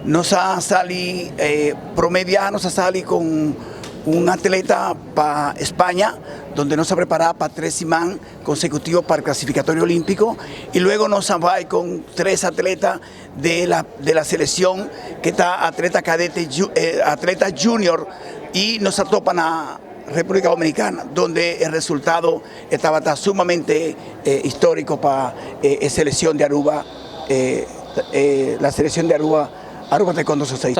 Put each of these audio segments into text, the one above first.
nos ha salido, promediar, nos ha salido con un atleta para España, donde nos ha preparado para 3 semanas consecutivos para el clasificatorio olímpico, y luego nos va con 3 atletas de la selección, que está atleta cadete, atleta junior, y nos topan a República Dominicana, donde el resultado estaba sumamente histórico para la selección de Aruba, la selección de Aruba Taekwondo Society.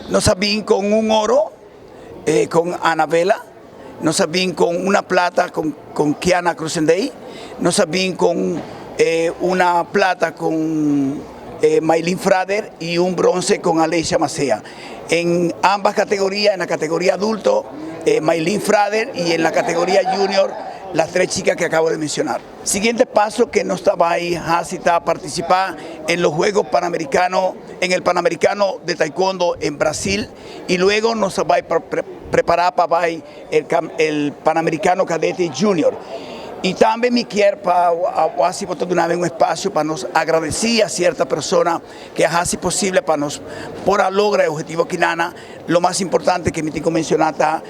Nos sabían con un oro, con Anabela, nos sabían con una plata con Kiana Cruzendey, nos sabían con una plata con Maylin Frader y un bronce con Alicia Macea. En ambas categorías, en la categoría adulto, Maylin Frader, y en la categoría junior, las 3 chicas que acabo de mencionar. Siguiente paso que nos estaba ahí, Hasi está a participar en los Juegos Panamericanos, en el Panamericano de Taekwondo en Brasil, y luego nos va a preparar para el Panamericano Cadete Junior. Y también me quiero para hacer una vez un espacio para nos agradecer a cierta persona que hace posible para nos por lograr el objetivo Quinana. Lo más importante que me tengo que mencionar está,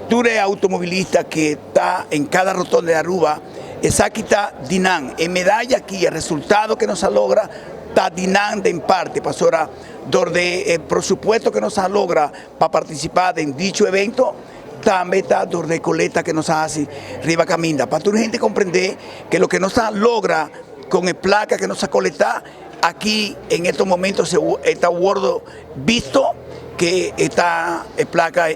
tú eres automovilista que está en cada rotonda de Aruba, esa aquí está Dinan, en medalla aquí, el resultado que nos logra está Dinan de en parte, pasora, donde el presupuesto que nos logra para participar en dicho evento, también está de coleta que nos hace Riva Caminda. Para tu gente comprender que lo que nos logra con el placa que nos colecta, aquí en estos momentos está guardo visto que esta placa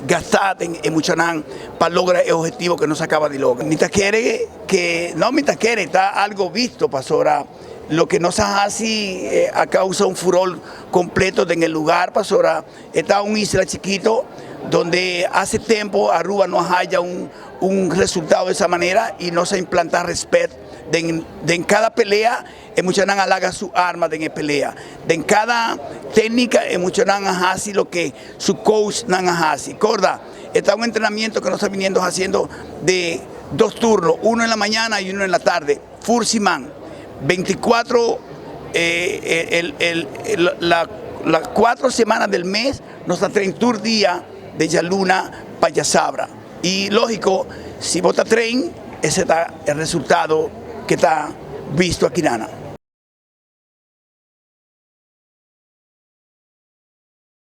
gastada en Muchanán para lograr el objetivo que nos acaba de lograr. Mientras quiere está algo visto, pasora. Lo que nos hace a causa un furor completo en el lugar, pasora. Está una isla chiquito donde hace tiempo Aruba no haya un resultado de esa manera y no se implanta respeto. En cada pelea, Muchanán halaga su arma en pelea. En cada técnica, Muchanán hace lo que su coach nan hace. Corda, está un entrenamiento que nos está viniendo haciendo de 2 turnos, uno en la mañana y uno en la tarde. Fursiman, 24, las 4 semanas del mes, nos da 30 días de Yaluna para Yasabra. Y lógico, si vota tren, ese está el resultado que está visto aquí, Nana.